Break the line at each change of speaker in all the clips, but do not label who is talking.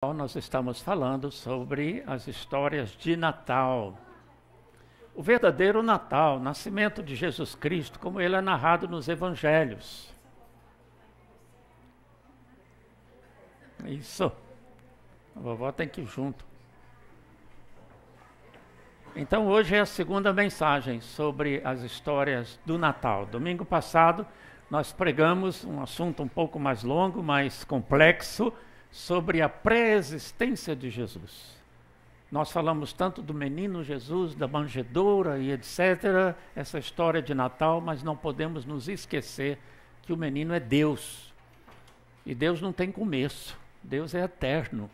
Nós estamos falando sobre as histórias de Natal. O verdadeiro Natal, o nascimento de Jesus Cristo, como ele é narrado nos Evangelhos. Isso. A vovó tem que ir junto. Então hoje é a segunda mensagem sobre as histórias do Natal. Domingo passado nós pregamos um assunto um pouco mais longo, mais complexo, sobre a pré-existência de Jesus. Nós falamos tanto do menino Jesus, da manjedoura e etc., essa história de Natal, mas não podemos nos esquecer que o menino é Deus. E Deus não tem começo, Deus é eterno.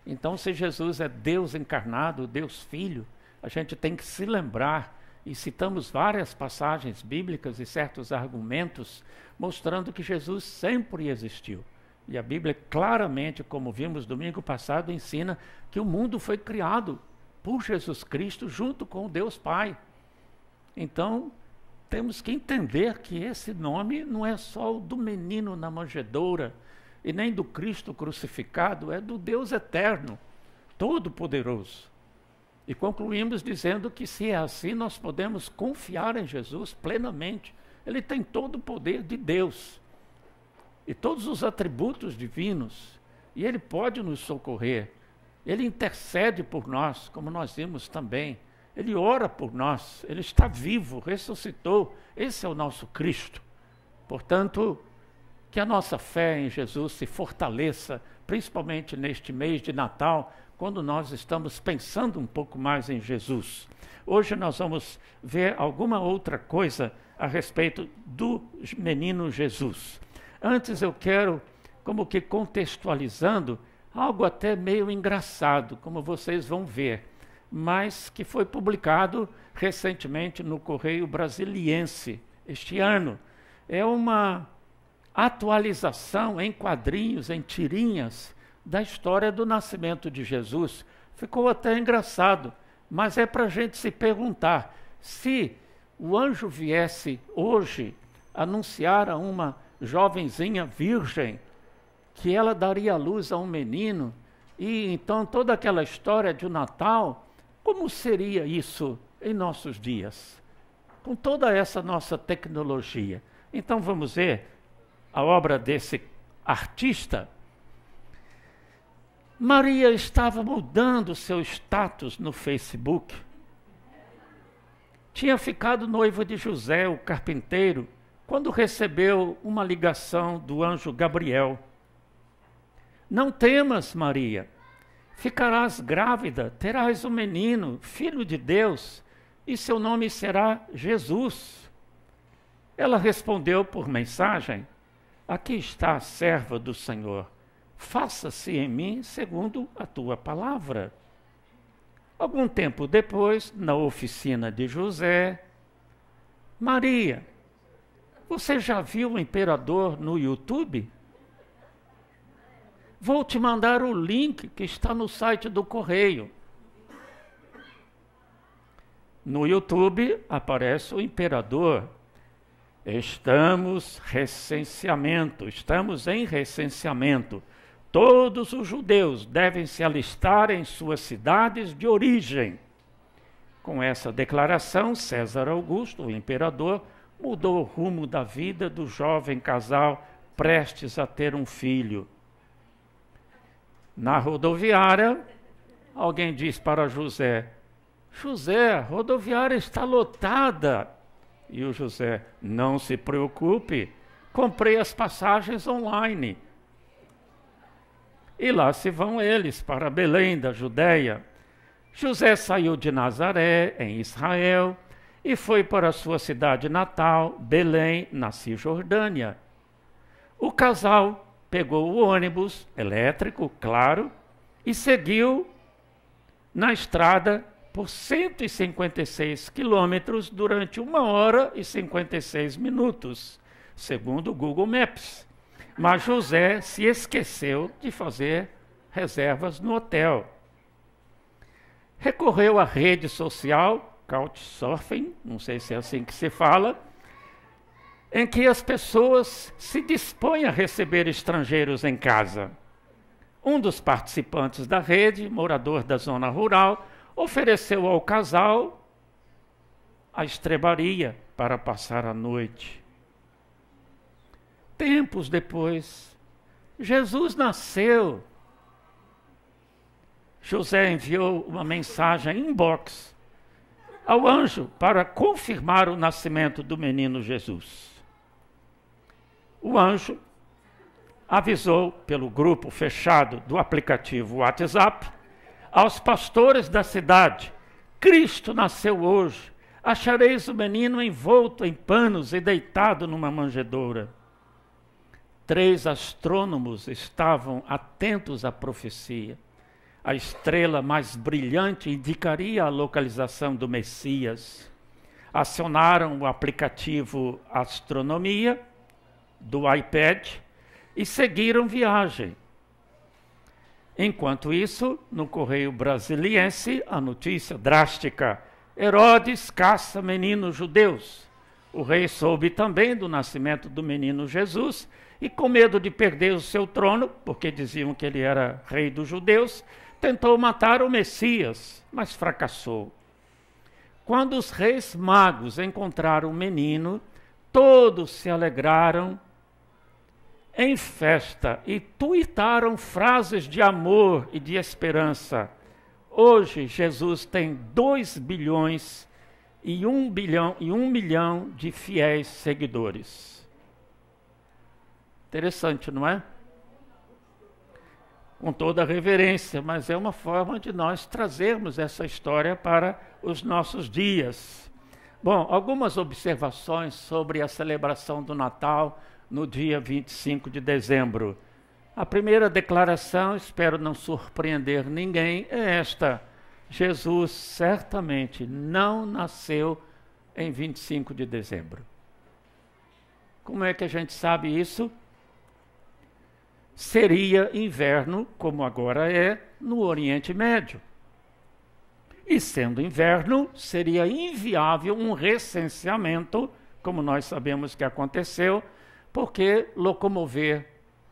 Então, se Jesus é Deus encarnado, Deus Filho, a gente tem que se lembrar, e citamos várias passagens bíblicas e certos argumentos, mostrando que Jesus sempre existiu. E a Bíblia claramente, como vimos domingo passado, ensina que o mundo foi criado por Jesus Cristo junto com Deus Pai. Então, temos que entender que esse nome não é só o do menino na manjedoura e nem do Cristo crucificado, é do Deus eterno, todo-poderoso. E concluímos dizendo que se é assim, nós podemos confiar em Jesus plenamente. Ele tem todo o poder de Deus e todos os atributos divinos, e Ele pode nos socorrer. Ele intercede por nós, como nós vimos também. Ele ora por nós, Ele está vivo, ressuscitou. Esse é o nosso Cristo. Portanto, que a nossa fé em Jesus se fortaleça, principalmente neste mês de Natal, quando nós estamos pensando um pouco mais em Jesus. Hoje nós vamos ver alguma outra coisa a respeito do menino Jesus. Antes eu quero, como que contextualizando, algo até meio engraçado, como vocês vão ver, mas que foi publicado recentemente no Correio Brasiliense, este ano. É uma atualização em quadrinhos, em tirinhas, da história do nascimento de Jesus. Ficou até engraçado, mas é para a gente se perguntar, se o anjo viesse hoje anunciar a uma jovenzinha virgem, que ela daria luz a um menino, e então toda aquela história de Natal, como seria isso em nossos dias? Com toda essa nossa tecnologia. Então vamos ver a obra desse artista. Maria estava mudando seu status no Facebook. Tinha ficado noiva de José, o carpinteiro, quando recebeu uma ligação do anjo Gabriel. Não temas, Maria, ficarás grávida, terás um menino, filho de Deus, e seu nome será Jesus. Ela respondeu por mensagem: aqui está a serva do Senhor, faça-se em mim segundo a tua palavra. Algum tempo depois, na oficina de José: Maria, você já viu o imperador no YouTube? Vou te mandar o link que está no site do Correio. No YouTube aparece o imperador. Estamos em recenseamento. Todos os judeus devem se alistar em suas cidades de origem. Com essa declaração, César Augusto, o imperador, mudou o rumo da vida do jovem casal prestes a ter um filho. Na rodoviária, alguém diz para José: José, a rodoviária está lotada. E o José: não se preocupe, comprei as passagens online. E lá se vão eles para Belém da Judéia. José saiu de Nazaré, em Israel, e foi para a sua cidade natal, Belém, na Cisjordânia. O casal pegou o ônibus elétrico, claro, e seguiu na estrada por 156 quilômetros durante 1h56, segundo o Google Maps. Mas José se esqueceu de fazer reservas no hotel. Recorreu à rede social Couchsurfing, não sei se é assim que se fala, em que as pessoas se dispõem a receber estrangeiros em casa. Um dos participantes da rede, morador da zona rural, ofereceu ao casal a estrebaria para passar a noite. Tempos depois, Jesus nasceu. José enviou uma mensagem inbox ao anjo para confirmar o nascimento do menino Jesus. O anjo avisou pelo grupo fechado do aplicativo WhatsApp aos pastores da cidade: Cristo nasceu hoje, achareis o menino envolto em panos e deitado numa manjedoura. 3 astrônomos estavam atentos à profecia. A estrela mais brilhante indicaria a localização do Messias. Acionaram o aplicativo Astronomia do iPad e seguiram viagem. Enquanto isso, no Correio Brasiliense, a notícia drástica: Herodes caça meninos judeus. O rei soube também do nascimento do menino Jesus e, com medo de perder o seu trono, porque diziam que ele era rei dos judeus, tentou matar o Messias, mas fracassou. Quando os reis magos encontraram o menino, todos se alegraram em festa e tuitaram frases de amor e de esperança. Hoje, Jesus tem 2 bilhões e 1 milhão de fiéis seguidores. Interessante, não é? Com toda a reverência, mas é uma forma de nós trazermos essa história para os nossos dias. Bom, algumas observações sobre a celebração do Natal no dia 25 de dezembro. A primeira declaração, espero não surpreender ninguém, é esta: Jesus certamente não nasceu em 25 de dezembro. Como é que a gente sabe isso? Seria inverno, como agora é, no Oriente Médio. E sendo inverno, seria inviável um recenseamento, como nós sabemos que aconteceu, porque locomover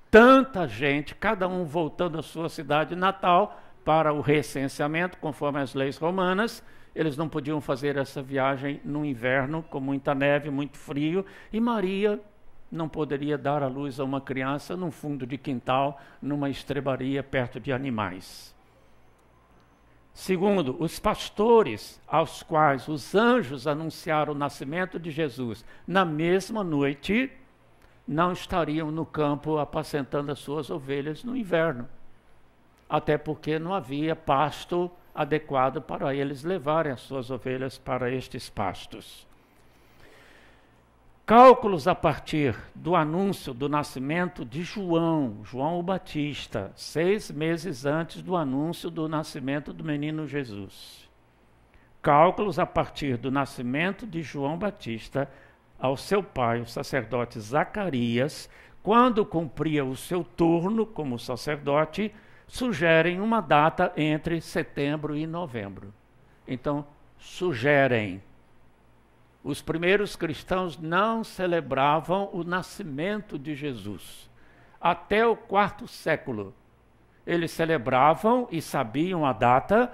tanta gente, cada um voltando à sua cidade natal para o recenseamento, conforme as leis romanas, eles não podiam fazer essa viagem no inverno, com muita neve, muito frio, e Maria não poderia dar à luz a uma criança num fundo de quintal, numa estrebaria perto de animais. Segundo, os pastores aos quais os anjos anunciaram o nascimento de Jesus na mesma noite, não estariam no campo apacentando as suas ovelhas no inverno, até porque não havia pasto adequado para eles levarem as suas ovelhas para estes pastos. Cálculos a partir do anúncio do nascimento de João o Batista, 6 meses antes do anúncio do nascimento do menino Jesus. Cálculos a partir do nascimento de João Batista ao seu pai, o sacerdote Zacarias, quando cumpria o seu turno como sacerdote, sugerem uma data entre setembro e novembro. Então, sugerem. Os primeiros cristãos não celebravam o nascimento de Jesus. Até o 4º século, eles celebravam e sabiam a data,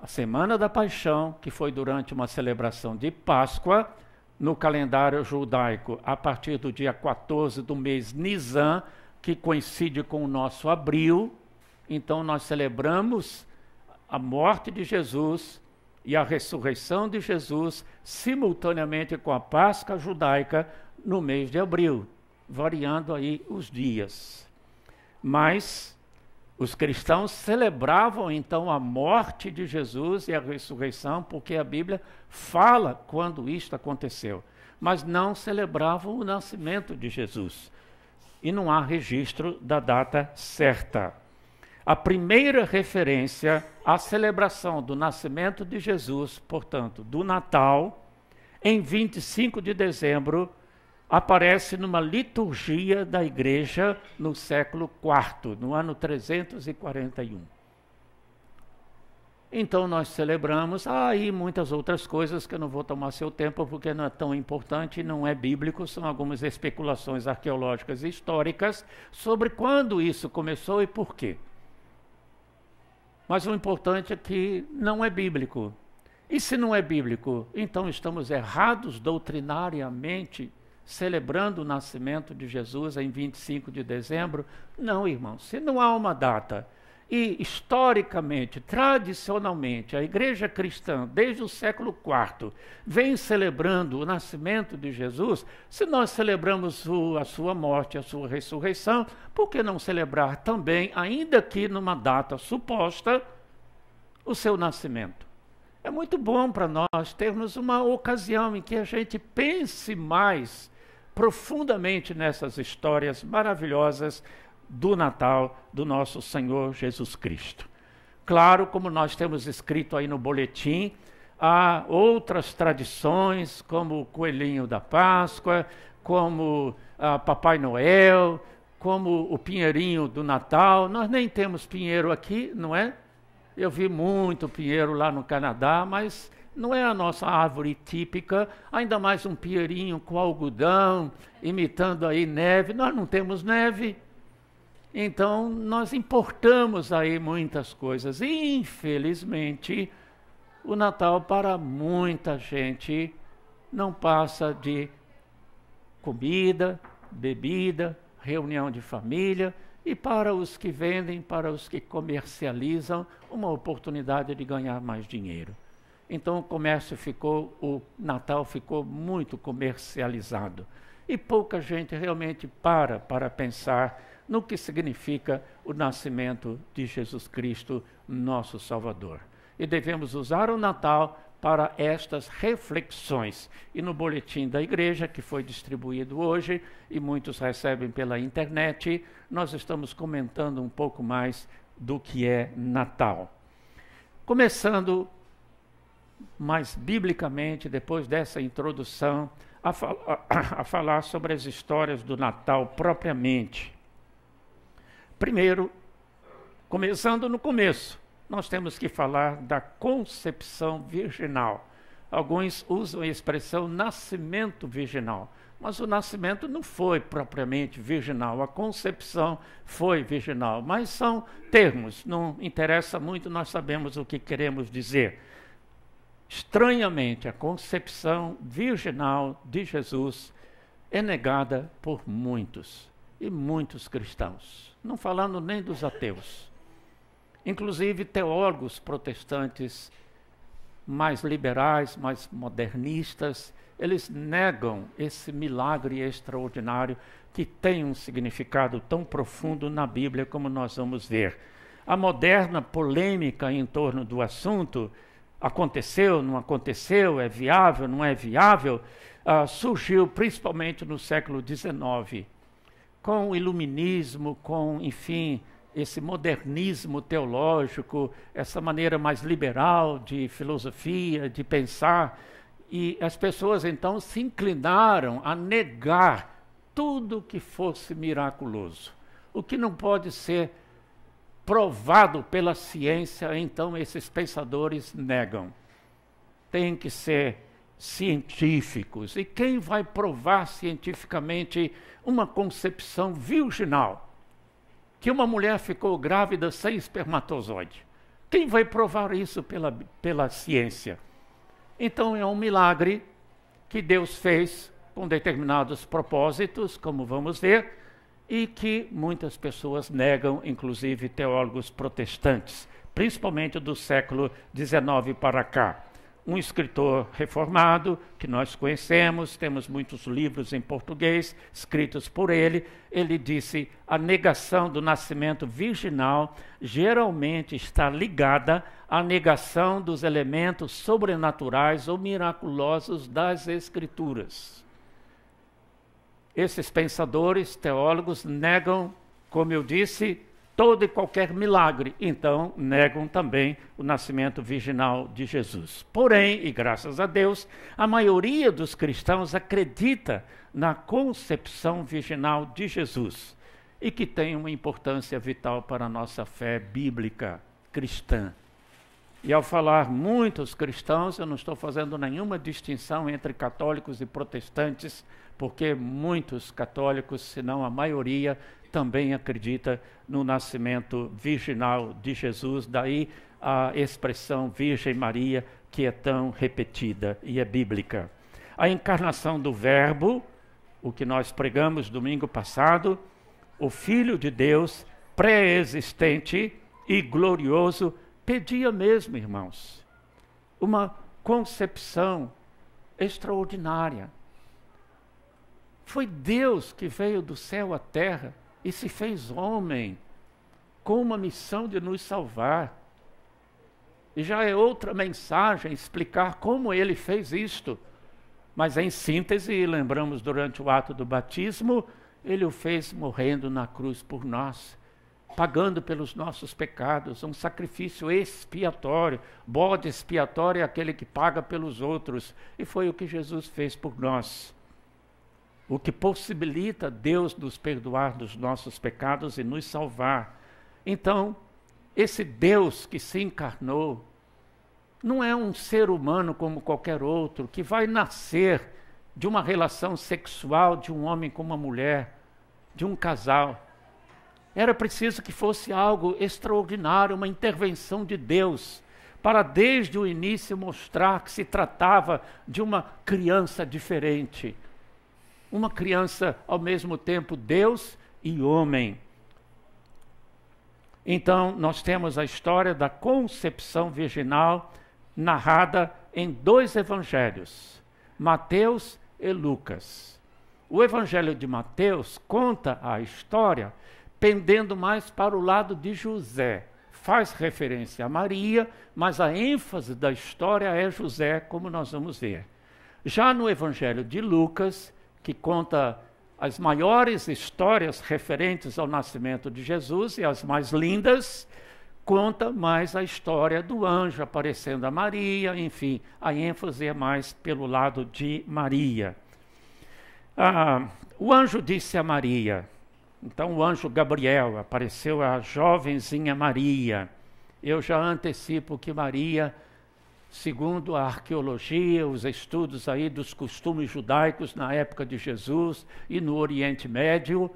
a Semana da Paixão, que foi durante uma celebração de Páscoa, no calendário judaico, a partir do dia 14 do mês Nisan, que coincide com o nosso abril. Então nós celebramos a morte de Jesus e a ressurreição de Jesus simultaneamente com a Páscoa judaica no mês de abril, variando aí os dias. Mas os cristãos celebravam então a morte de Jesus e a ressurreição, porque a Bíblia fala quando isto aconteceu, mas não celebravam o nascimento de Jesus. E não há registro da data certa. A primeira referência à celebração do nascimento de Jesus, portanto, do Natal, em 25 de dezembro, aparece numa liturgia da igreja no século IV, no ano 341. Então nós celebramos, e muitas outras coisas que eu não vou tomar seu tempo porque não é tão importante, não é bíblico, são algumas especulações arqueológicas e históricas sobre quando isso começou e por quê. Mas o importante é que não é bíblico. E se não é bíblico, então estamos errados doutrinariamente, celebrando o nascimento de Jesus em 25 de dezembro? Não, irmãos, se não há uma data, e historicamente, tradicionalmente, a igreja cristã, desde o século IV, vem celebrando o nascimento de Jesus, se nós celebramos a sua morte, a sua ressurreição, por que não celebrar também, ainda que numa data suposta, o seu nascimento? É muito bom para nós termos uma ocasião em que a gente pense mais profundamente nessas histórias maravilhosas do Natal do nosso Senhor Jesus Cristo. Claro, como nós temos escrito aí no boletim, há outras tradições, como o coelhinho da Páscoa, como Papai Noel, como o pinheirinho do Natal. Nós nem temos pinheiro aqui, não é? Eu vi muito pinheiro lá no Canadá, mas não é a nossa árvore típica, ainda mais um pinheirinho com algodão, imitando aí neve. Nós não temos neve, então nós importamos aí muitas coisas. E, infelizmente, o Natal para muita gente não passa de comida, bebida, reunião de família, e para os que vendem, para os que comercializam, uma oportunidade de ganhar mais dinheiro. Então o Natal ficou muito comercializado. E pouca gente realmente para pensar no que significa o nascimento de Jesus Cristo, nosso Salvador. E devemos usar o Natal para estas reflexões. E no boletim da igreja, que foi distribuído hoje, e muitos recebem pela internet, nós estamos comentando um pouco mais do que é Natal. Começando mais biblicamente, depois dessa introdução, a falar sobre as histórias do Natal propriamente. Primeiro, começando no começo, nós temos que falar da concepção virginal. Alguns usam a expressão nascimento virginal, mas o nascimento não foi propriamente virginal, a concepção foi virginal, mas são termos, não interessa muito, nós sabemos o que queremos dizer. Estranhamente, a concepção virginal de Jesus é negada por muitos, e muitos cristãos, não falando nem dos ateus. Inclusive teólogos protestantes mais liberais, mais modernistas, eles negam esse milagre extraordinário que tem um significado tão profundo na Bíblia, como nós vamos ver. A moderna polêmica em torno do assunto, aconteceu, não aconteceu, é viável, não é viável, surgiu principalmente no século XIX, com o iluminismo, com, enfim, esse modernismo teológico, essa maneira mais liberal de filosofia, de pensar, e as pessoas então se inclinaram a negar tudo que fosse miraculoso. O que não pode ser provado pela ciência, então esses pensadores negam. Tem que ser científicos. E quem vai provar cientificamente uma concepção virginal? Que uma mulher ficou grávida sem espermatozoide. Quem vai provar isso pela ciência? Então é um milagre que Deus fez com determinados propósitos, como vamos ver, e que muitas pessoas negam, inclusive teólogos protestantes, principalmente do século XIX para cá. Um escritor reformado, que nós conhecemos, temos muitos livros em português, escritos por ele, ele disse: a negação do nascimento virginal geralmente está ligada à negação dos elementos sobrenaturais ou miraculosos das Escrituras. Esses pensadores, teólogos, negam, como eu disse, todo e qualquer milagre, então negam também o nascimento virginal de Jesus. Porém, e graças a Deus, a maioria dos cristãos acredita na concepção virginal de Jesus e que tem uma importância vital para a nossa fé bíblica cristã. E ao falar muitos cristãos, eu não estou fazendo nenhuma distinção entre católicos e protestantes, porque muitos católicos, se não a maioria, também acredita no nascimento virginal de Jesus, daí a expressão Virgem Maria, que é tão repetida e é bíblica. A encarnação do Verbo, o que nós pregamos domingo passado, o Filho de Deus, pré-existente e glorioso, pedia mesmo, irmãos, uma concepção extraordinária. Foi Deus que veio do céu à terra e se fez homem, com uma missão de nos salvar. E já é outra mensagem explicar como ele fez isto. Mas em síntese, lembramos durante o ato do batismo, ele o fez morrendo na cruz por nós, pagando pelos nossos pecados, um sacrifício expiatório. Bode expiatório é aquele que paga pelos outros. E foi o que Jesus fez por nós. O que possibilita Deus nos perdoar dos nossos pecados e nos salvar. Então, esse Deus que se encarnou não é um ser humano como qualquer outro, que vai nascer de uma relação sexual de um homem com uma mulher, de um casal. Era preciso que fosse algo extraordinário, uma intervenção de Deus, para desde o início mostrar que se tratava de uma criança diferente. Uma criança, ao mesmo tempo, Deus e homem. Então, nós temos a história da concepção virginal narrada em 2 evangelhos, Mateus e Lucas. O evangelho de Mateus conta a história pendendo mais para o lado de José. Faz referência a Maria, mas a ênfase da história é José, como nós vamos ver. Já no evangelho de Lucas, que conta as maiores histórias referentes ao nascimento de Jesus e as mais lindas, conta mais a história do anjo aparecendo a Maria, enfim, a ênfase é mais pelo lado de Maria. O anjo disse a Maria, então o anjo Gabriel apareceu à jovenzinha Maria. Eu já antecipo que Maria, segundo a arqueologia, os estudos aí dos costumes judaicos na época de Jesus e no Oriente Médio,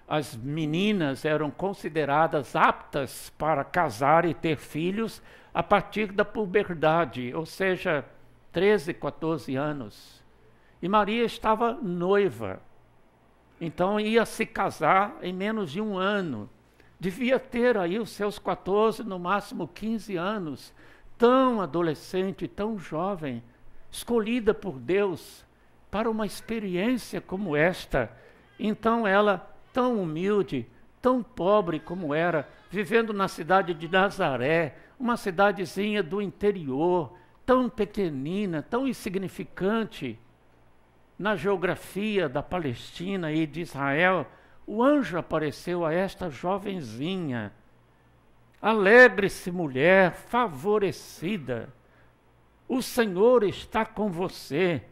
as meninas eram consideradas aptas para casar e ter filhos a partir da puberdade, ou seja, 13, 14 anos. E Maria estava noiva, então ia se casar em menos de um ano. Devia ter aí os seus 14, no máximo 15 anos, tão adolescente, tão jovem, escolhida por Deus para uma experiência como esta. Então ela, tão humilde, tão pobre como era, vivendo na cidade de Nazaré, uma cidadezinha do interior, tão pequenina, tão insignificante na geografia da Palestina e de Israel, o anjo apareceu a esta jovenzinha. Alegre-se, mulher favorecida, o Senhor está com você.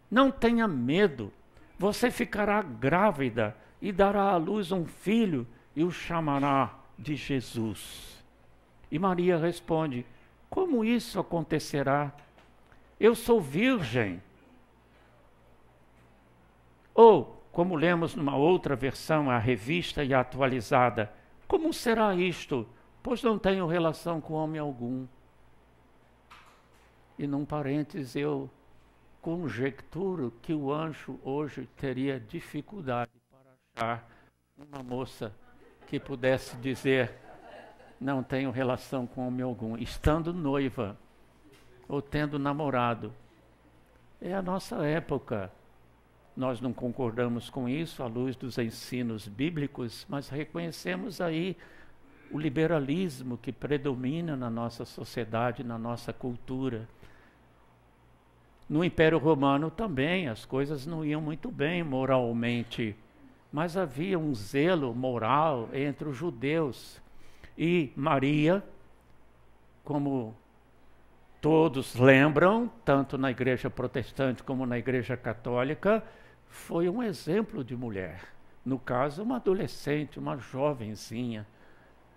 Não tenha medo, você ficará grávida e dará à luz um filho e o chamará de Jesus. E Maria responde, como isso acontecerá? Eu sou virgem. Ou, como lemos numa outra versão, a revista e a atualizada, como será isto? Pois não tenho relação com homem algum. E num parênteses eu conjecturo que o anjo hoje teria dificuldade para achar uma moça que pudesse dizer não tenho relação com homem algum, estando noiva ou tendo namorado. É a nossa época. Nós não concordamos com isso à luz dos ensinos bíblicos, mas reconhecemos aí o liberalismo que predomina na nossa sociedade, na nossa cultura. No Império Romano também as coisas não iam muito bem moralmente, mas havia um zelo moral entre os judeus. E Maria, como todos lembram, tanto na igreja protestante como na igreja católica, foi um exemplo de mulher. No caso, uma adolescente, uma jovenzinha,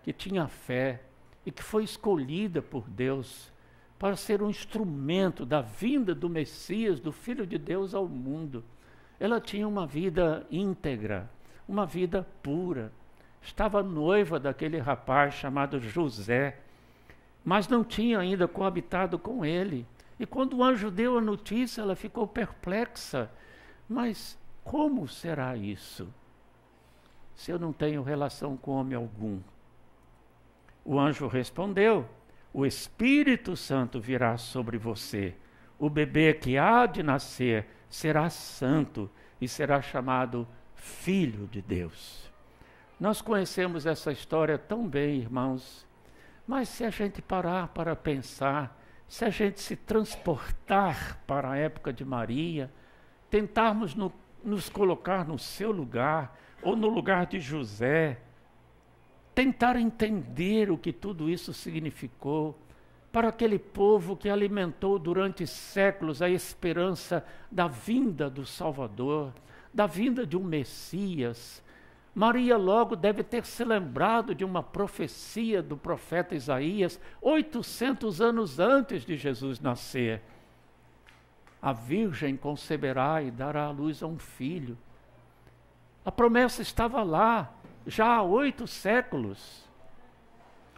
que tinha fé, e que foi escolhida por Deus para ser um instrumento da vinda do Messias, do Filho de Deus ao mundo. Ela tinha uma vida íntegra, uma vida pura. Estava noiva daquele rapaz chamado José, mas não tinha ainda coabitado com ele. E quando o anjo deu a notícia, ela ficou perplexa. Mas como será isso, se eu não tenho relação com homem algum? O anjo respondeu: o Espírito Santo virá sobre você. O bebê que há de nascer será santo e será chamado Filho de Deus. Nós conhecemos essa história tão bem, irmãos, mas se a gente parar para pensar, se a gente se transportar para a época de Maria, tentarmos nos colocar no seu lugar, ou no lugar de José, tentar entender o que tudo isso significou para aquele povo que alimentou durante séculos a esperança da vinda do Salvador, da vinda de um Messias. Maria logo deve ter se lembrado de uma profecia do profeta Isaías, 800 anos antes de Jesus nascer. A Virgem conceberá e dará à luz a um filho. A promessa estava lá, já há 8 séculos.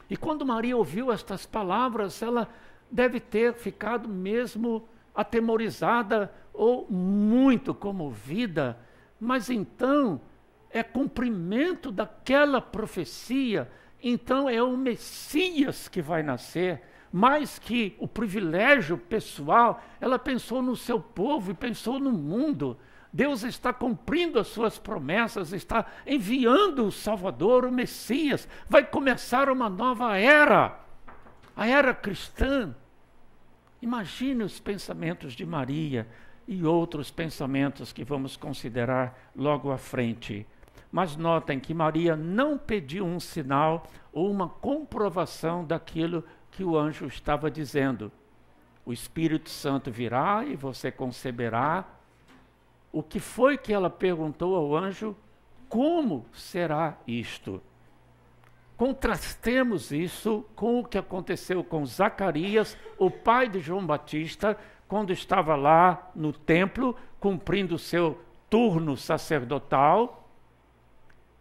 E quando Maria ouviu estas palavras, ela deve ter ficado mesmo atemorizada ou muito comovida. Mas então é cumprimento daquela profecia, então é o Messias que vai nascer. Mais que o privilégio pessoal, ela pensou no seu povo e pensou no mundo. Deus está cumprindo as suas promessas, está enviando o Salvador, o Messias. Vai começar uma nova era, a era cristã. Imagine os pensamentos de Maria e outros pensamentos que vamos considerar logo à frente. Mas notem que Maria não pediu um sinal ou uma comprovação daquilo que o anjo estava dizendo. O Espírito Santo virá e você conceberá. O que foi que ela perguntou ao anjo? Como será isto? Contrastemos isso com o que aconteceu com Zacarias, o pai de João Batista, quando estava lá no templo, cumprindo o seu turno sacerdotal,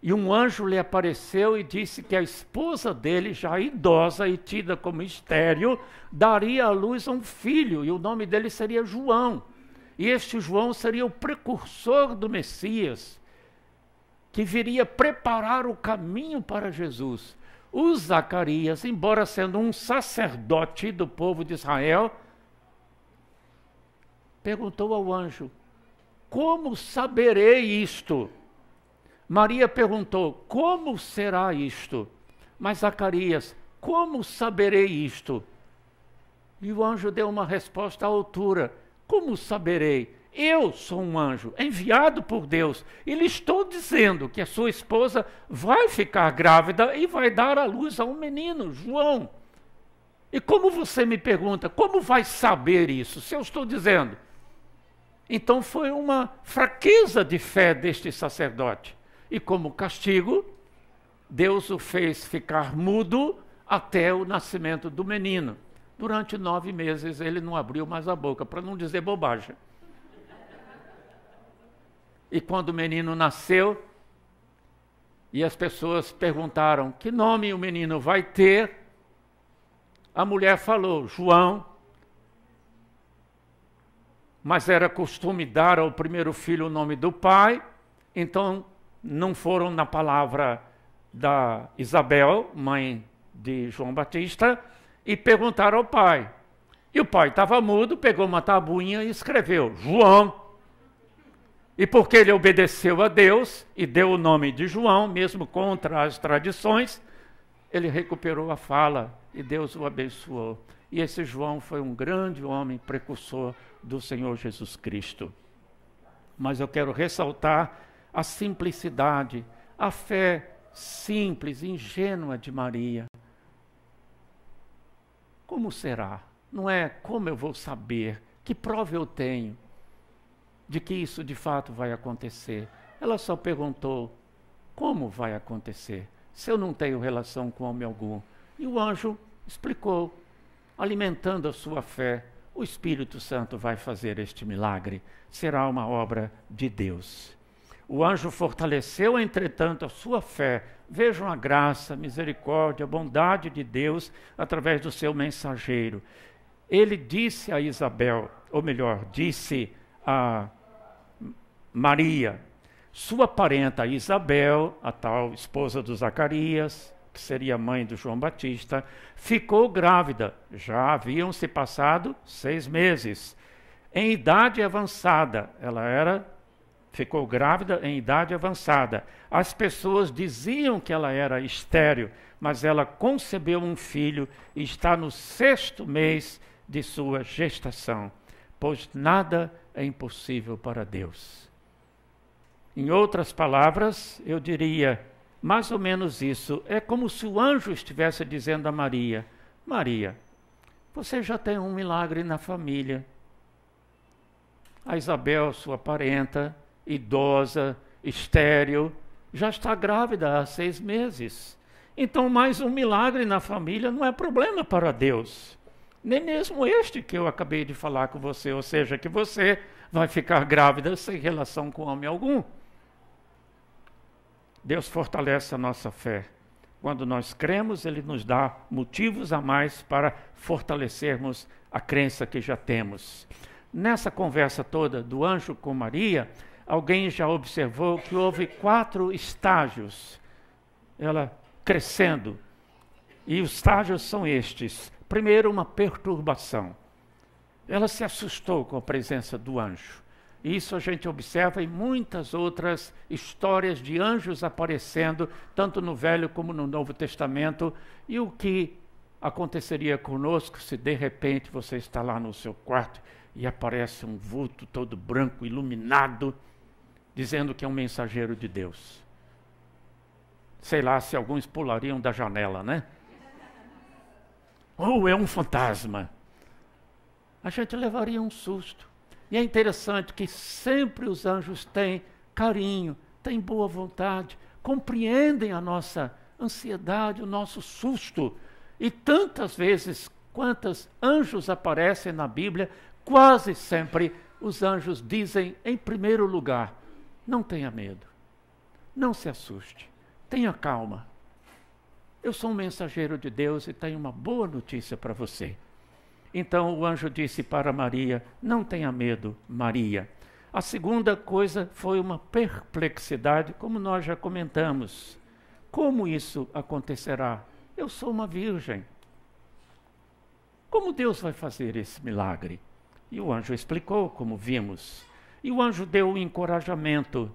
e um anjo lhe apareceu e disse que a esposa dele, já idosa e tida como estéril, daria à luz a um filho, e o nome dele seria João. E este João seria o precursor do Messias, que viria preparar o caminho para Jesus. O Zacarias, embora sendo um sacerdote do povo de Israel, perguntou ao anjo: como saberei isto? Maria perguntou: como será isto? Mas Zacarias: como saberei isto? E o anjo deu uma resposta à altura: como saberei? Eu sou um anjo enviado por Deus e lhe estou dizendo que a sua esposa vai ficar grávida e vai dar à luz a um menino, João. E como você me pergunta, como vai saber isso, se eu estou dizendo? Então foi uma fraqueza de fé deste sacerdote. E como castigo, Deus o fez ficar mudo até o nascimento do menino. Durante 9 meses ele não abriu mais a boca, para não dizer bobagem. E quando o menino nasceu, e as pessoas perguntaram que nome o menino vai ter, a mulher falou: João. Mas era costume dar ao primeiro filho o nome do pai, então não foram na palavra da Isabel, mãe de João Batista, e perguntaram ao pai. E o pai estava mudo, pegou uma tabuinha e escreveu João. E porque ele obedeceu a Deus e deu o nome de João, mesmo contra as tradições, ele recuperou a fala e Deus o abençoou. E esse João foi um grande homem precursor do Senhor Jesus Cristo. Mas eu quero ressaltar a simplicidade, a fé simples, ingênua de Maria. Como será? Não é como eu vou saber, que prova eu tenho de que isso de fato vai acontecer. Ela só perguntou: como vai acontecer, se eu não tenho relação com homem algum? E o anjo explicou, alimentando a sua fé, o Espírito Santo vai fazer este milagre, será uma obra de Deus. O anjo fortaleceu, entretanto, a sua fé. Vejam a graça, a misericórdia, a bondade de Deus através do seu mensageiro. Ele disse a Isabel, ou melhor, disse a Maria, sua parenta Isabel, a tal esposa do Zacarias, que seria mãe do João Batista, ficou grávida. Já haviam se passado 6 meses. Em idade avançada, ficou grávida em idade avançada. As pessoas diziam que ela era estéril, mas ela concebeu um filho e está no 6º mês de sua gestação, pois nada é impossível para Deus. Em outras palavras, eu diria mais ou menos isso. É como se o anjo estivesse dizendo a Maria, Maria, você já tem um milagre na família. A Isabel, sua parenta, idosa, estéril, já está grávida há 6 meses. Então, mais um milagre na família não é problema para Deus. Nem mesmo este que eu acabei de falar com você, ou seja, que você vai ficar grávida sem relação com homem algum. Deus fortalece a nossa fé. Quando nós cremos, Ele nos dá motivos a mais para fortalecermos a crença que já temos. Nessa conversa toda do anjo com Maria, alguém já observou que houve 4 estágios, ela crescendo. E os estágios são estes. Primeiro, uma perturbação. Ela se assustou com a presença do anjo. Isso a gente observa em muitas outras histórias de anjos aparecendo, tanto no Velho como no Novo Testamento. E o que aconteceria conosco se de repente você está lá no seu quarto e aparece um vulto todo branco, iluminado, dizendo que é um mensageiro de Deus? Sei lá se alguns pulariam da janela, né? Ou é um fantasma. A gente levaria um susto. E é interessante que sempre os anjos têm carinho, têm boa vontade, compreendem a nossa ansiedade, o nosso susto. E tantas vezes, quantos anjos aparecem na Bíblia, quase sempre os anjos dizem, em primeiro lugar, não tenha medo, não se assuste, tenha calma. Eu sou um mensageiro de Deus e tenho uma boa notícia para você. Então o anjo disse para Maria, não tenha medo, Maria. A segunda coisa foi uma perplexidade, como nós já comentamos. Como isso acontecerá? Eu sou uma virgem. Como Deus vai fazer esse milagre? E o anjo explicou, como vimos. E o anjo deu um encorajamento.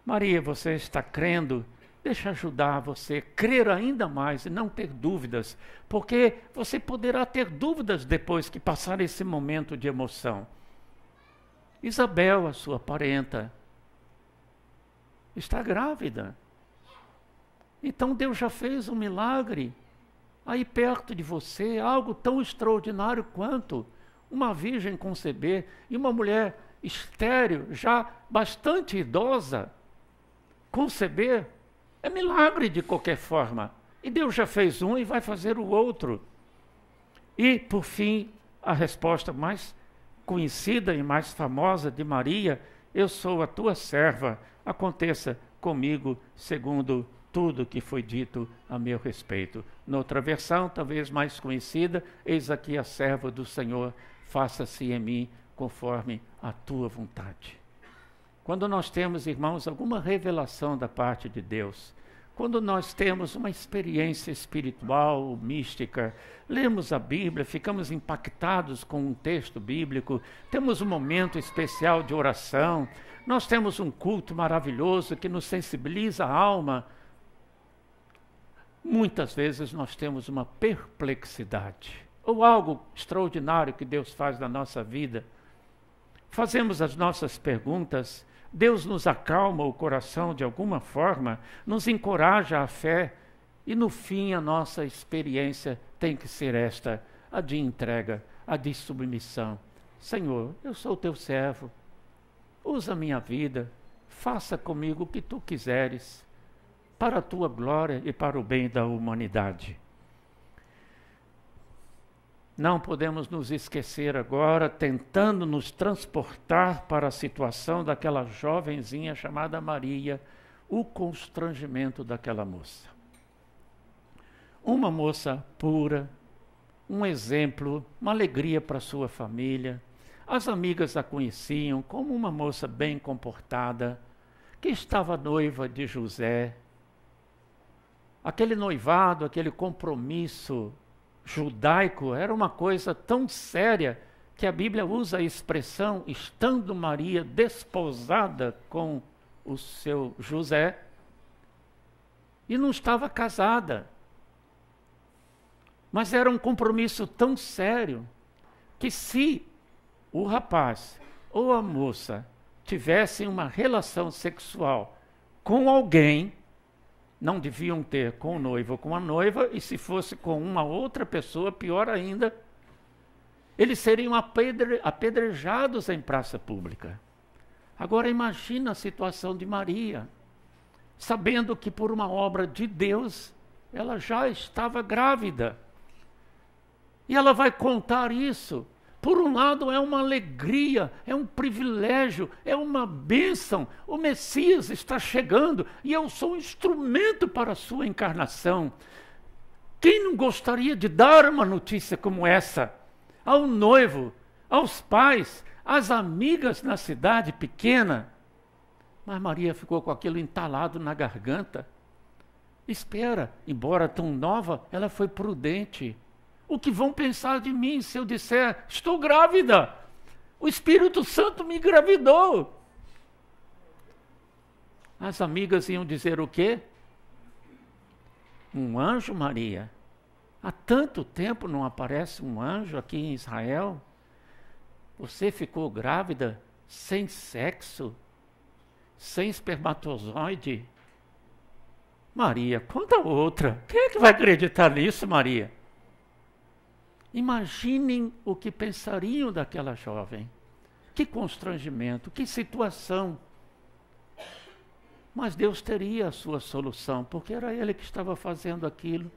Maria, você está crendo? Deixa ajudar você a crer ainda mais e não ter dúvidas, porque você poderá ter dúvidas depois que passar esse momento de emoção. Isabel, a sua parenta, está grávida. Então Deus já fez um milagre aí perto de você, algo tão extraordinário quanto uma virgem conceber e uma mulher estéril, já bastante idosa, conceber. É milagre de qualquer forma. E Deus já fez um e vai fazer o outro. E, por fim, a resposta mais conhecida e mais famosa de Maria, eu sou a tua serva, aconteça comigo segundo tudo que foi dito a meu respeito. Noutra versão, talvez mais conhecida, eis aqui a serva do Senhor, faça-se em mim conforme a tua vontade. Quando nós temos, irmãos, alguma revelação da parte de Deus, quando nós temos uma experiência espiritual, mística, lemos a Bíblia, ficamos impactados com um texto bíblico, temos um momento especial de oração, nós temos um culto maravilhoso que nos sensibiliza a alma, muitas vezes nós temos uma perplexidade, ou algo extraordinário que Deus faz na nossa vida. Fazemos as nossas perguntas, Deus nos acalma o coração de alguma forma, nos encoraja a fé, e no fim a nossa experiência tem que ser esta, a de entrega, a de submissão. Senhor, eu sou teu servo, usa a minha vida, faça comigo o que tu quiseres, para a tua glória e para o bem da humanidade. Não podemos nos esquecer agora, tentando nos transportar para a situação daquela jovenzinha chamada Maria, o constrangimento daquela moça. Uma moça pura, um exemplo, uma alegria para sua família. As amigas a conheciam como uma moça bem comportada, que estava noiva de José. Aquele noivado, aquele compromisso judaico era uma coisa tão séria que a Bíblia usa a expressão estando Maria desposada com o seu José e não estava casada. Mas era um compromisso tão sério que se o rapaz ou a moça tivessem uma relação sexual com alguém, não deviam ter com o noivo ou com a noiva, e se fosse com uma outra pessoa, pior ainda, eles seriam apedrejados em praça pública. Agora imagina a situação de Maria, sabendo que por uma obra de Deus, ela já estava grávida. E ela vai contar isso. Por um lado é uma alegria, é um privilégio, é uma bênção. O Messias está chegando e eu sou um instrumento para a sua encarnação. Quem não gostaria de dar uma notícia como essa ao noivo, aos pais, às amigas na cidade pequena? Mas Maria ficou com aquilo entalado na garganta. Espera, embora tão nova, ela foi prudente. O que vão pensar de mim se eu disser, estou grávida? O Espírito Santo me engravidou. As amigas iam dizer o quê? Um anjo, Maria? Há tanto tempo não aparece um anjo aqui em Israel. Você ficou grávida sem sexo, sem espermatozoide? Maria, conta outra. Quem é que vai acreditar nisso, Maria? Imaginem o que pensariam daquela jovem. Que constrangimento, que situação. Mas Deus teria a sua solução, porque era Ele que estava fazendo aquilo.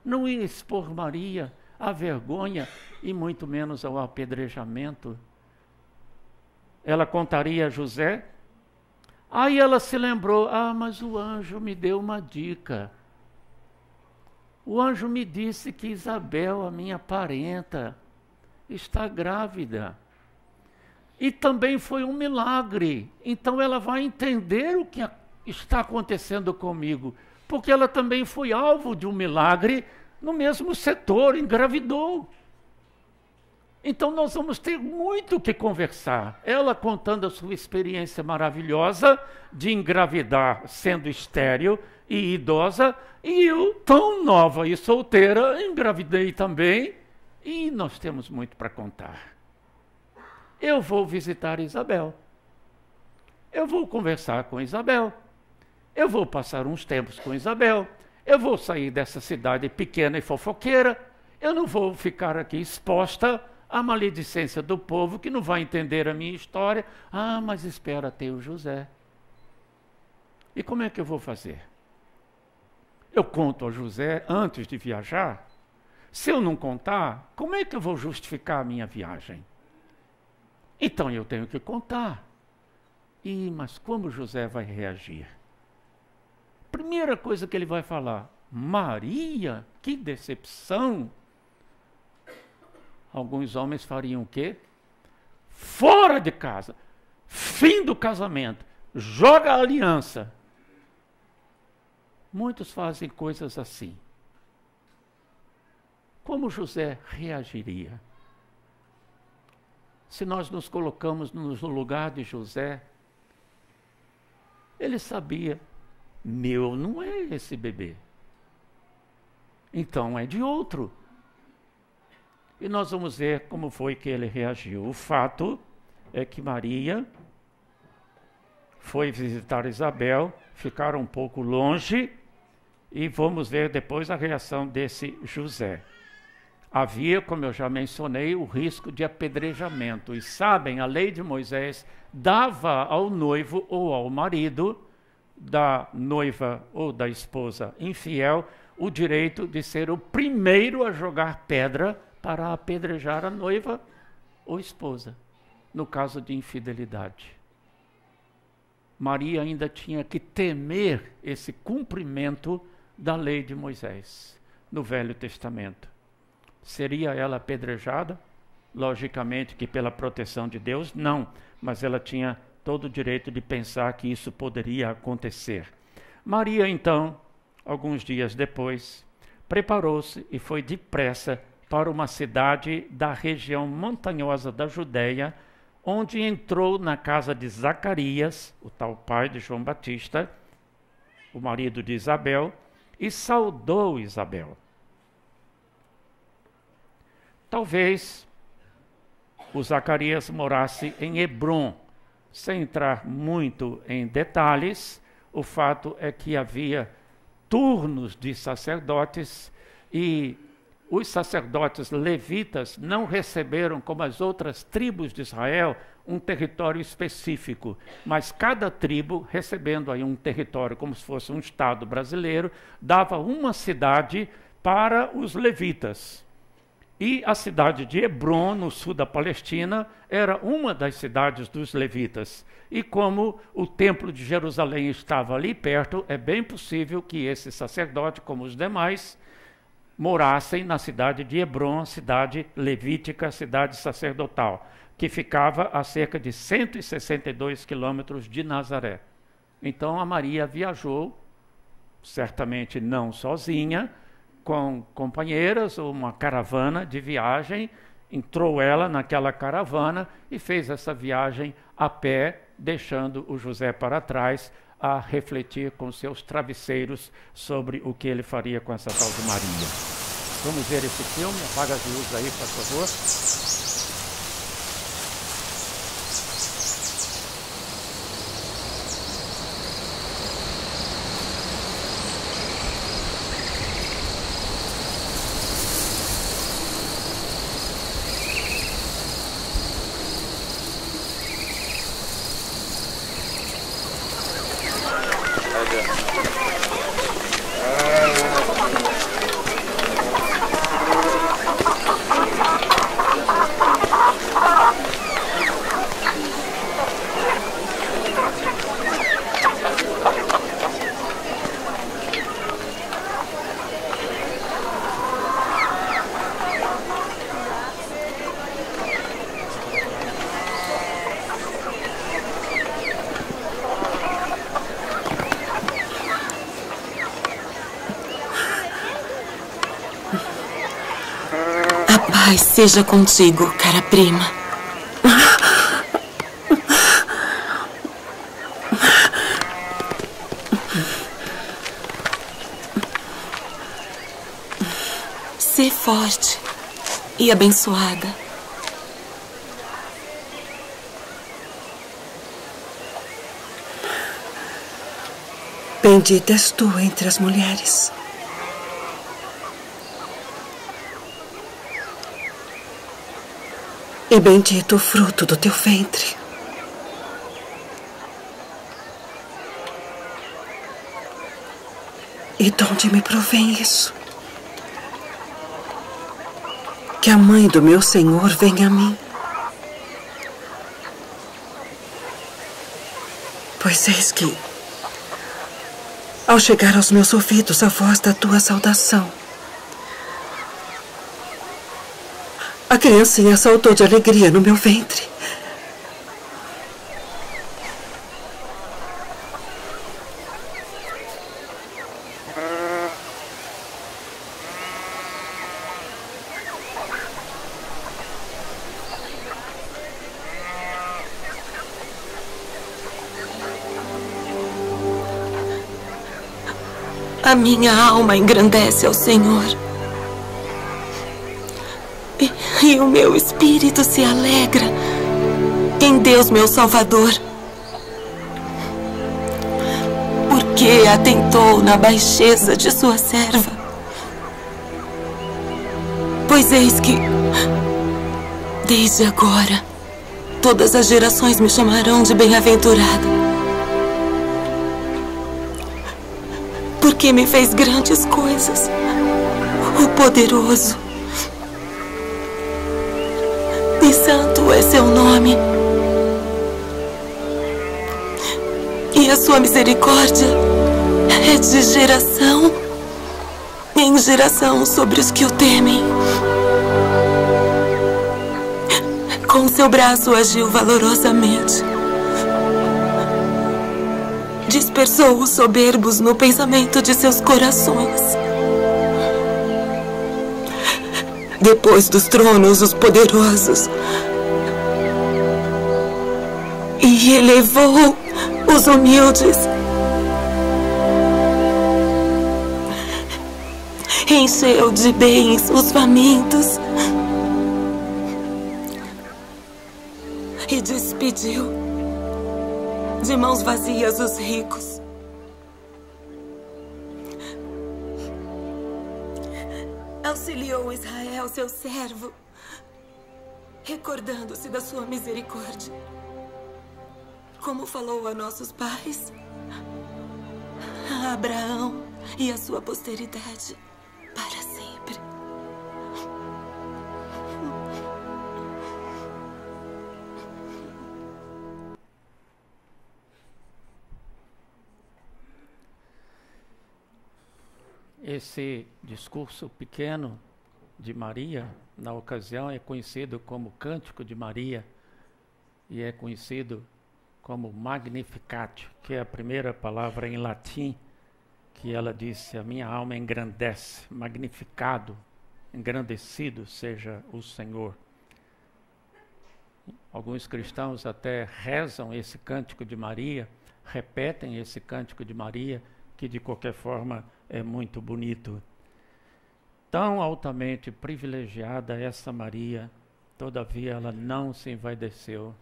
Não ia expor Maria à vergonha e muito menos ao apedrejamento. Ela contaria a José. Aí ela se lembrou, mas o anjo me deu uma dica. O anjo me disse que Isabel, a minha parenta, está grávida. E também foi um milagre. Então ela vai entender o que está acontecendo comigo. Porque ela também foi alvo de um milagre no mesmo setor, engravidou. Então nós vamos ter muito o que conversar. Ela contando a sua experiência maravilhosa de engravidar sendo estéril e idosa, e eu, tão nova e solteira, engravidei também, e nós temos muito para contar. Eu vou visitar Isabel. Eu vou conversar com Isabel. Eu vou passar uns tempos com Isabel. Eu vou sair dessa cidade pequena e fofoqueira. Eu não vou ficar aqui exposta à maledicência do povo que não vai entender a minha história. Mas espera, tem o José. E como é que eu vou fazer? Eu conto a José antes de viajar? Se eu não contar, como é que eu vou justificar a minha viagem? Então eu tenho que contar. Mas como José vai reagir? Primeira coisa que ele vai falar, Maria, que decepção! Alguns homens fariam o quê? Fora de casa, fim do casamento, joga a aliança. Muitos fazem coisas assim. Como José reagiria? Se nós nos colocamos no lugar de José, ele sabia, meu não é esse bebê. Então é de outro. E nós vamos ver como foi que ele reagiu. O fato é que Maria foi visitar Isabel, ficaram um pouco longe, e vamos ver depois a reação desse José. Havia, como eu já mencionei, o risco de apedrejamento. E sabem, a lei de Moisés dava ao noivo ou ao marido da noiva ou da esposa infiel o direito de ser o primeiro a jogar pedra para apedrejar a noiva ou esposa, no caso de infidelidade. Maria ainda tinha que temer esse cumprimento da lei de Moisés, no Velho Testamento. Seria ela apedrejada? Logicamente que pela proteção de Deus, não, mas ela tinha todo o direito de pensar que isso poderia acontecer. Maria, então, alguns dias depois, preparou-se e foi depressa para uma cidade da região montanhosa da Judéia, onde entrou na casa de Zacarias, o tal pai de João Batista, o marido de Isabel, e saudou Isabel. Talvez o Zacarias morasse em Hebrom. Sem entrar muito em detalhes, o fato é que havia turnos de sacerdotes e os sacerdotes levitas não receberam, como as outras tribos de Israel, um território específico, mas cada tribo, recebendo aí um território como se fosse um estado brasileiro, dava uma cidade para os levitas. E a cidade de Hebrom, no sul da Palestina, era uma das cidades dos levitas. E como o templo de Jerusalém estava ali perto, é bem possível que esse sacerdote, como os demais, morassem na cidade de Hebrom, cidade levítica, cidade sacerdotal, que ficava a cerca de 162 quilômetros de Nazaré. Então a Maria viajou, certamente não sozinha, com companheiras ou uma caravana de viagem, entrou ela naquela caravana e fez essa viagem a pé, deixando o José para trás a refletir com seus travesseiros sobre o que ele faria com essa tal de Maria. Vamos ver esse filme, apaga as luzes aí, por favor.
Paz seja contigo, cara prima. Sê forte e abençoada.
Bendita és tu entre as mulheres. E bendito o fruto do teu ventre. E de onde me provém isso? Que a mãe do meu Senhor venha a mim. Pois eis que, ao chegar aos meus ouvidos a voz da tua saudação, a criancinha saltou de alegria no meu ventre.
A minha alma engrandece ao Senhor. E o meu espírito se alegra em Deus, meu Salvador, porque atentou na baixeza de sua serva. Pois eis que, desde agora, todas as gerações me chamarão de bem-aventurada, porque me fez grandes coisas, o poderoso. e santo é seu nome. E a sua misericórdia é de geração em geração sobre os que o temem. Com seu braço agiu valorosamente. Dispersou os soberbos no pensamento de seus corações. Depois dos tronos, os poderosos. E elevou os humildes. Encheu de bens os famintos. E despediu de mãos vazias os ricos. Auxiliou Israel, seu servo, recordando-se da sua misericórdia, como falou a nossos pais, a Abraão e a sua posteridade para sempre.
Esse discurso pequeno de Maria, na ocasião, é conhecido como Cântico de Maria e é conhecido como Magnificat, que é a primeira palavra em latim que ela disse: a minha alma engrandece, magnificado, engrandecido seja o Senhor. Alguns cristãos até rezam esse Cântico de Maria, repetem esse Cântico de Maria, que de qualquer forma é muito bonito. Tão altamente privilegiada essa Maria, todavia ela não se envaideceu,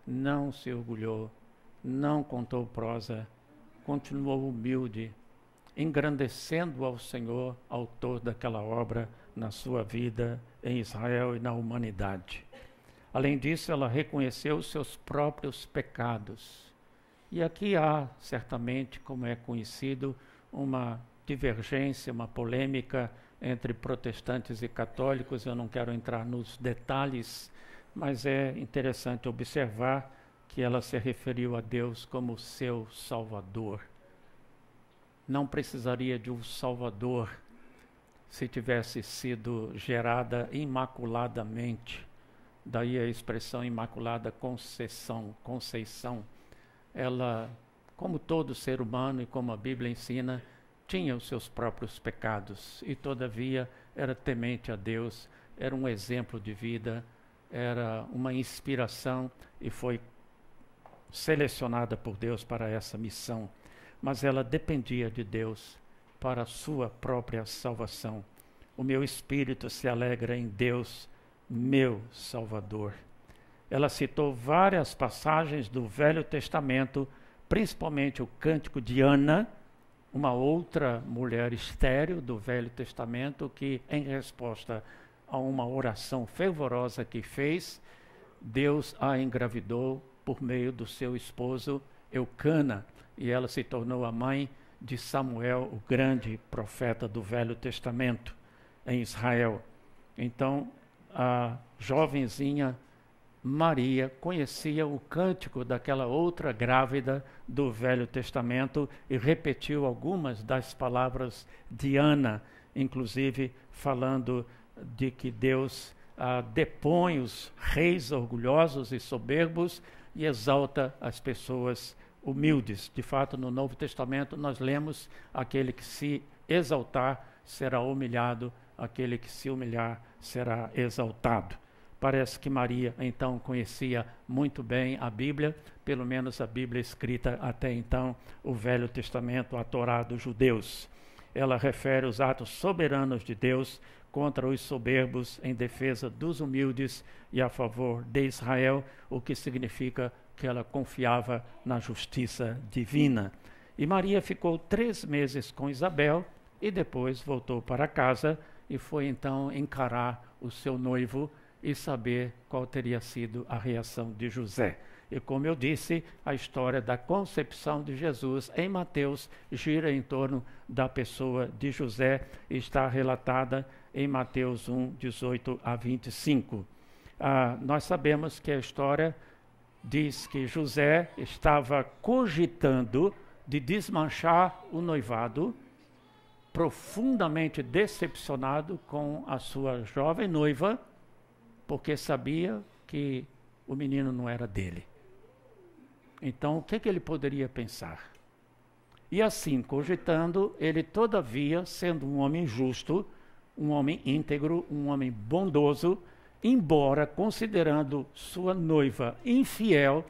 não se orgulhou, não contou prosa, continuou humilde, engrandecendo ao Senhor, autor daquela obra na sua vida em Israel e na humanidade. Além disso, ela reconheceu os seus próprios pecados. E aqui há, certamente, como é conhecido, uma divergência, uma polêmica entre protestantes e católicos. Eu não quero entrar nos detalhes, mas é interessante observar que ela se referiu a Deus como seu Salvador. Não precisaria de um Salvador se tivesse sido gerada imaculadamente. Daí a expressão Imaculada Conceição. Ela, como todo ser humano e como a Bíblia ensina, tinha os seus próprios pecados e todavia era temente a Deus, era um exemplo de vida, era uma inspiração e foi selecionada por Deus para essa missão. Mas ela dependia de Deus para a sua própria salvação. O meu espírito se alegra em Deus, meu Salvador. Ela citou várias passagens do Velho Testamento, principalmente o Cântico de Ana, uma outra mulher estéril do Velho Testamento, que, em resposta a uma oração fervorosa que fez, Deus a engravidou por meio do seu esposo Eucana, e ela se tornou a mãe de Samuel, o grande profeta do Velho Testamento em Israel. Então, a jovenzinha Maria conhecia o cântico daquela outra grávida do Velho Testamento e repetiu algumas das palavras de Ana, inclusive falando de que Deus depõe os reis orgulhosos e soberbos e exalta as pessoas humildes. De fato, no Novo Testamento nós lemos: aquele que se exaltar será humilhado, aquele que se humilhar será exaltado. Parece que Maria, então, conhecia muito bem a Bíblia, pelo menos a Bíblia escrita até então, o Velho Testamento, a Torá dos judeus. Ela refere os atos soberanos de Deus contra os soberbos, em defesa dos humildes e a favor de Israel, o que significa que ela confiava na justiça divina. E Maria ficou 3 meses com Isabel e depois voltou para casa e foi então encarar o seu noivo e saber qual teria sido a reação de José. E como eu disse, a história da concepção de Jesus em Mateus gira em torno da pessoa de José e está relatada em Mateus 1, 18 a 25. Nós sabemos que a história diz que José estava cogitando de desmanchar o noivado, profundamente decepcionado com a sua jovem noiva, porque sabia que o menino não era dele. Então, o que ele poderia pensar? E assim, cogitando, ele todavia, sendo um homem justo, um homem íntegro, um homem bondoso, embora considerando sua noiva infiel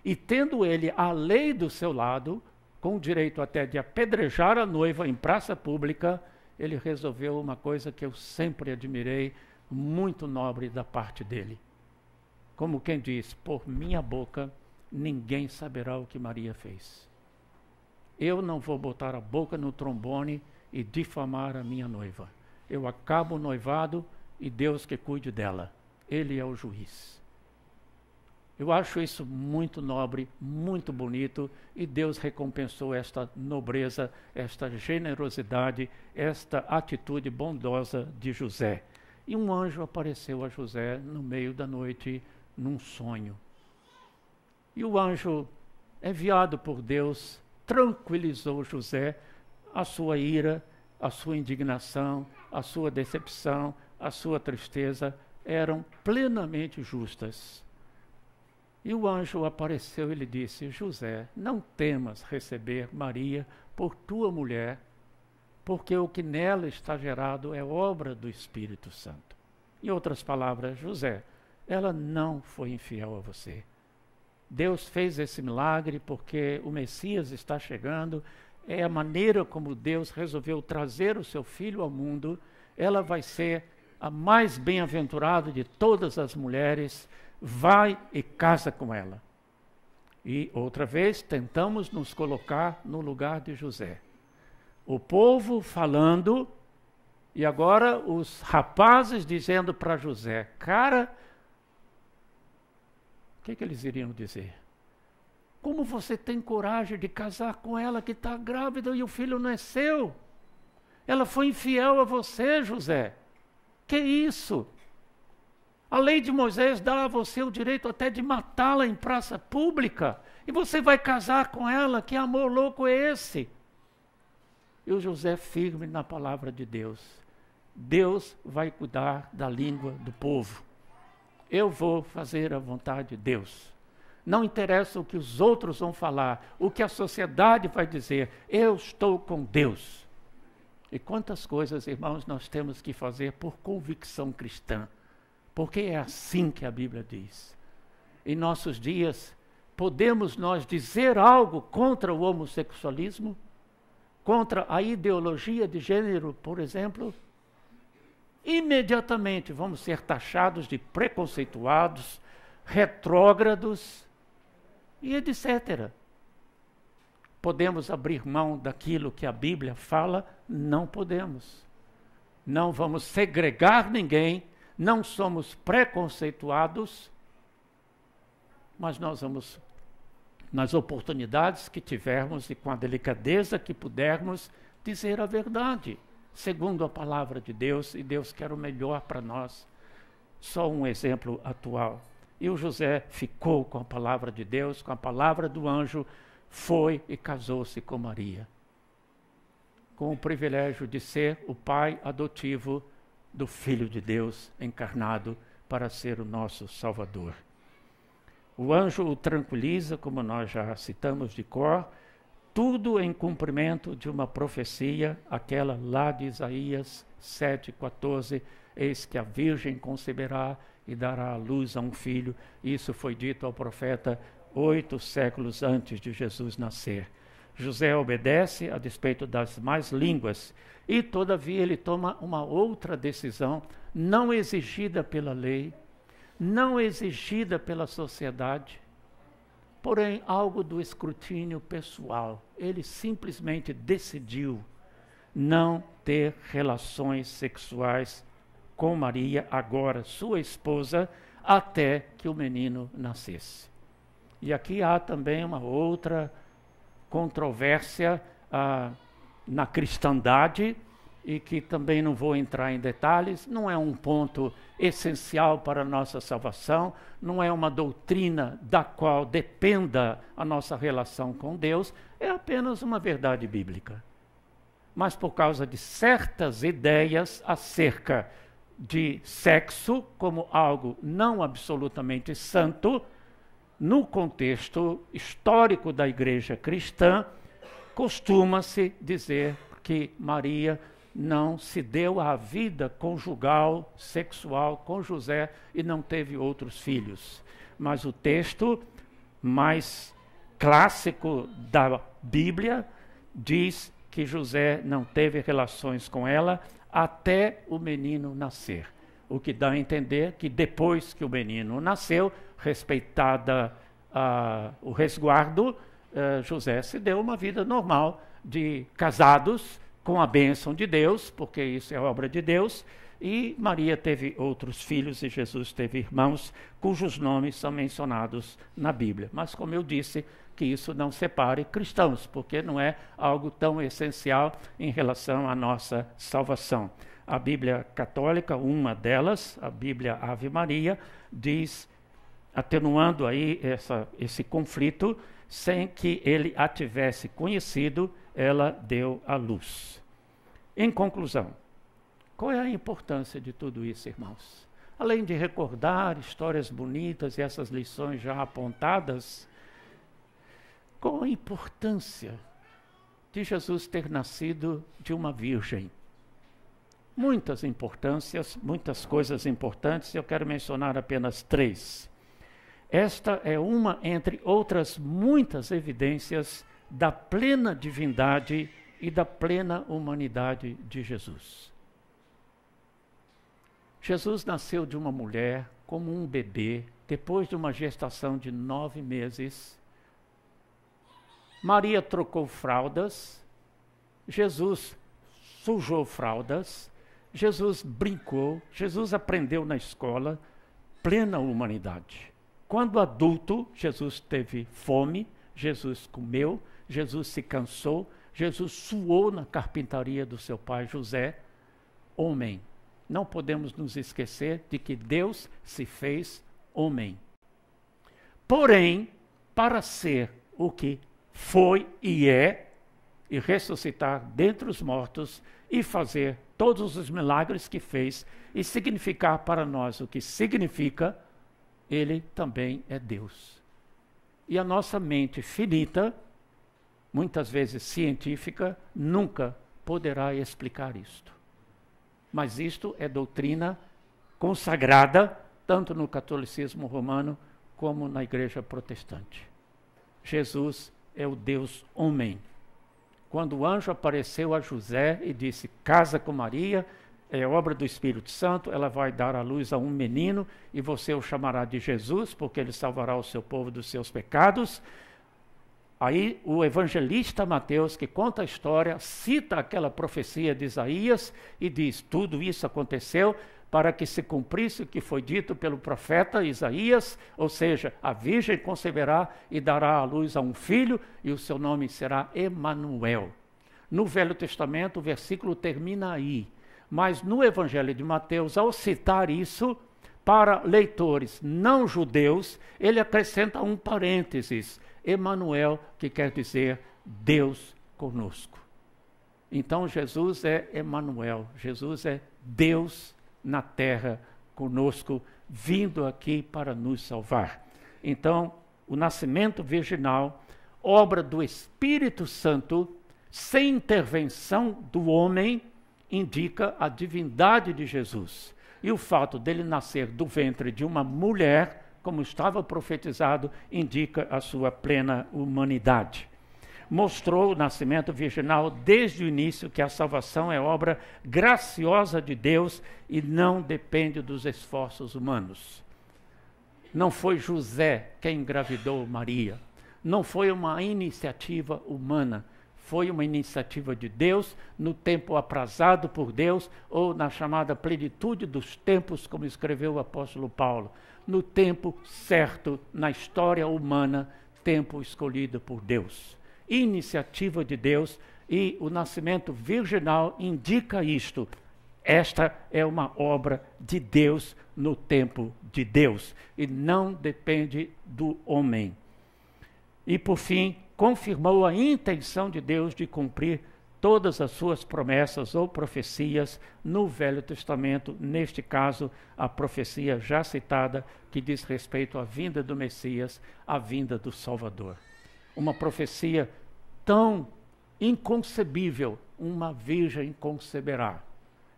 e tendo ele a lei do seu lado, com o direito até de apedrejar a noiva em praça pública, ele resolveu uma coisa que eu sempre admirei, muito nobre da parte dele. Como quem diz, por minha boca, ninguém saberá o que Maria fez. Eu não vou botar a boca no trombone e difamar a minha noiva. Eu acabo o noivado e Deus que cuide dela. Ele é o juiz. Eu acho isso muito nobre, muito bonito, e Deus recompensou esta nobreza, esta generosidade, esta atitude bondosa de José. E um anjo apareceu a José no meio da noite, num sonho. E o anjo, enviado por Deus, tranquilizou José, a sua ira, a sua indignação, a sua decepção, a sua tristeza eram plenamente justas. E o anjo apareceu e lhe disse: José, não temas receber Maria por tua mulher, porque o que nela está gerado é obra do Espírito Santo. Em outras palavras, José, ela não foi infiel a você. Deus fez esse milagre porque o Messias está chegando, é a maneira como Deus resolveu trazer o seu filho ao mundo. Ela vai ser a mais bem-aventurada de todas as mulheres. Vai e casa com ela. E outra vez tentamos nos colocar no lugar de José. O povo falando, e agora os rapazes dizendo para José: cara, o que eles iriam dizer? Como você tem coragem de casar com ela que está grávida e o filho não é seu? Ela foi infiel a você, José. Que isso? A lei de Moisés dá a você o direito até de matá-la em praça pública. E você vai casar com ela? Que amor louco é esse? E o José firme na palavra de Deus. Deus vai cuidar da língua do povo. Eu vou fazer a vontade de Deus. Não interessa o que os outros vão falar, o que a sociedade vai dizer. Eu estou com Deus. E quantas coisas, irmãos, nós temos que fazer por convicção cristã. Porque é assim que a Bíblia diz. Em nossos dias, podemos nós dizer algo contra o homossexualismo? Contra a ideologia de gênero, por exemplo? Imediatamente vamos ser taxados de preconceituados, retrógrados e etc. Podemos abrir mão daquilo que a Bíblia fala? Não podemos. Não vamos segregar ninguém. Não somos preconceituados, mas nós vamos, nas oportunidades que tivermos e com a delicadeza que pudermos, dizer a verdade, segundo a palavra de Deus, e Deus quer o melhor para nós. Só um exemplo atual. E o José ficou com a palavra de Deus, com a palavra do anjo, foi e casou-se com Maria, com o privilégio de ser o pai adotivo do Filho de Deus encarnado para ser o nosso Salvador. O anjo o tranquiliza, como nós já citamos de cor, tudo em cumprimento de uma profecia, aquela lá de Isaías 7,14, eis que a Virgem conceberá e dará à luz a um filho. Isso foi dito ao profeta 8 séculos antes de Jesus nascer. José obedece a despeito das más línguas e, todavia, ele toma uma outra decisão, não exigida pela lei, não exigida pela sociedade, porém algo do escrutínio pessoal. Ele simplesmente decidiu não ter relações sexuais com Maria, agora sua esposa, até que o menino nascesse. E aqui há também uma outra controvérsia na cristandade, e que também não vou entrar em detalhes, não é um ponto essencial para a nossa salvação, não é uma doutrina da qual dependa a nossa relação com Deus, é apenas uma verdade bíblica. Mas por causa de certas ideias acerca de sexo como algo não absolutamente santo, no contexto histórico da igreja cristã, costuma-se dizer que Maria não se deu à vida conjugal, sexual com José e não teve outros filhos. Mas o texto mais clássico da Bíblia diz que José não teve relações com ela até o menino nascer. O que dá a entender que depois que o menino nasceu, respeitada o resguardo, José se deu uma vida normal de casados com a bênção de Deus, porque isso é obra de Deus, e Maria teve outros filhos e Jesus teve irmãos cujos nomes são mencionados na Bíblia. Mas, como eu disse, que isso não separe cristãos, porque não é algo tão essencial em relação à nossa salvação. A Bíblia católica, uma delas, a Bíblia Ave Maria, diz, atenuando aí esse conflito, sem que ele a tivesse conhecido, ela deu à luz. Em conclusão, qual é a importância de tudo isso, irmãos? Além de recordar histórias bonitas e essas lições já apontadas, qual a importância de Jesus ter nascido de uma virgem? Muitas importâncias, muitas coisas importantes, eu quero mencionar apenas 3. Esta é uma entre outras muitas evidências da plena divindade e da plena humanidade de Jesus. Jesus nasceu de uma mulher como um bebê, depois de uma gestação de 9 meses. Maria trocou fraldas, Jesus sujou fraldas, Jesus brincou, Jesus aprendeu na escola, plena humanidade. Quando adulto, Jesus teve fome, Jesus comeu, Jesus se cansou, Jesus suou na carpintaria do seu pai José, homem. Não podemos nos esquecer de que Deus se fez homem. Porém, para ser o que foi e é, e ressuscitar dentre os mortos, e fazer todos os milagres que fez, e significar para nós o que significa, ele também é Deus. E a nossa mente finita, muitas vezes científica, nunca poderá explicar isto. Mas isto é doutrina consagrada, tanto no catolicismo romano como na igreja protestante. Jesus é o Deus homem. Quando o anjo apareceu a José e disse, casa com Maria, é obra do Espírito Santo, ela vai dar à luz a um menino e você o chamará de Jesus, porque ele salvará o seu povo dos seus pecados. Aí o evangelista Mateus, que conta a história, cita aquela profecia de Isaías e diz, tudo isso aconteceu para que se cumprisse o que foi dito pelo profeta Isaías, ou seja, a virgem conceberá e dará à luz a um filho e o seu nome será Emanuel. No Velho Testamento o versículo termina aí, mas no Evangelho de Mateus, ao citar isso, para leitores não judeus, ele acrescenta um parênteses, Emanuel, que quer dizer Deus conosco. Então Jesus é Emanuel, Jesus é Deus na terra conosco, vindo aqui para nos salvar. Então, o nascimento virginal, obra do Espírito Santo, sem intervenção do homem, indica a divindade de Jesus. E o fato dele nascer do ventre de uma mulher, como estava profetizado, indica a sua plena humanidade. Mostrou o nascimento virginal desde o início que a salvação é obra graciosa de Deus e não depende dos esforços humanos. Não foi José quem engravidou Maria. Não foi uma iniciativa humana. Foi uma iniciativa de Deus, no tempo aprazado por Deus, ou na chamada plenitude dos tempos, como escreveu o apóstolo Paulo. No tempo certo, na história humana, tempo escolhido por Deus. Iniciativa de Deus E o nascimento virginal indica isto. Esta é uma obra de Deus no tempo de Deus e não depende do homem. E por fim, confirmou a intenção de Deus de cumprir todas as suas promessas ou profecias no Velho Testamento, neste caso, a profecia já citada, que diz respeito à vinda do Messias, à vinda do Salvador. Uma profecia tão inconcebível, uma virgem conceberá.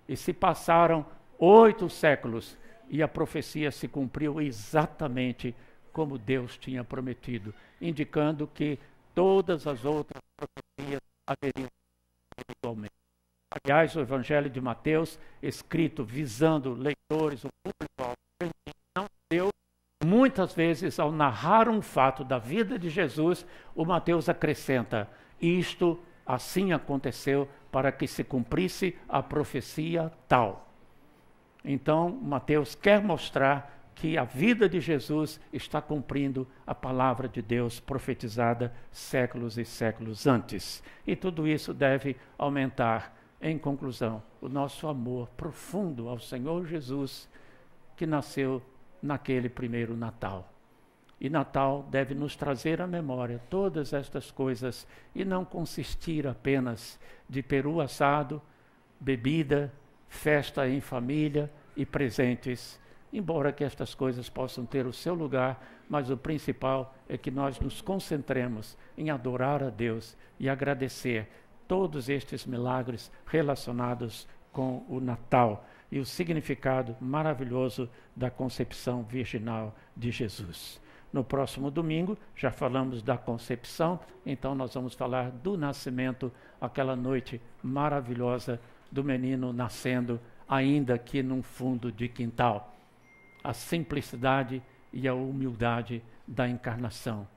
E se passaram 8 séculos e a profecia se cumpriu exatamente como Deus tinha prometido, indicando que todas as outras profecias haveriam igualmente. Aliás, o Evangelho de Mateus, escrito visando leitores, o público, não deu. Muitas vezes, ao narrar um fato da vida de Jesus, o Mateus acrescenta: isto assim aconteceu para que se cumprisse a profecia tal. Então, Mateus quer mostrar que a vida de Jesus está cumprindo a palavra de Deus profetizada séculos e séculos antes. E tudo isso deve aumentar, em conclusão, o nosso amor profundo ao Senhor Jesus, que nasceu naquele primeiro Natal. E Natal deve nos trazer à memória todas estas coisas e não consistir apenas de peru assado, bebida, festa em família e presentes, embora que estas coisas possam ter o seu lugar, mas o principal é que nós nos concentremos em adorar a Deus e agradecer todos estes milagres relacionados com o Natal e o significado maravilhoso da concepção virginal de Jesus. No próximo domingo, já falamos da concepção, então nós vamos falar do nascimento, aquela noite maravilhosa do menino nascendo, ainda que num fundo de quintal. A simplicidade e a humildade da encarnação.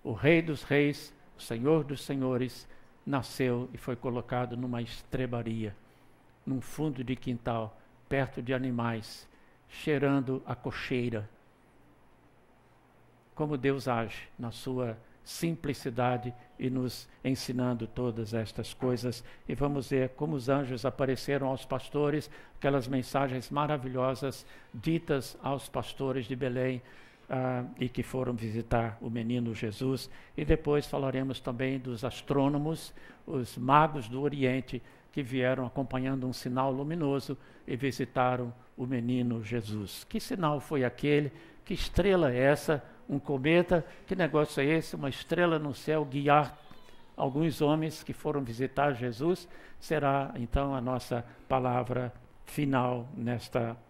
O Rei dos Reis, o Senhor dos Senhores, nasceu e foi colocado numa estrebaria, num fundo de quintal, perto de animais, cheirando a cocheira. Como Deus age na sua simplicidade e nos ensinando todas estas coisas. E vamos ver como os anjos apareceram aos pastores, aquelas mensagens maravilhosas ditas aos pastores de Belém e que foram visitar o menino Jesus. E depois falaremos também dos astrônomos, os magos do Oriente, que vieram acompanhando um sinal luminoso e visitaram o menino Jesus. Que sinal foi aquele? Que estrela é essa? Um cometa? Que negócio é esse? Uma estrela no céu guiar alguns homens que foram visitar Jesus? Será então a nossa palavra final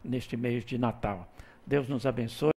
neste mês de Natal. Deus nos abençoe.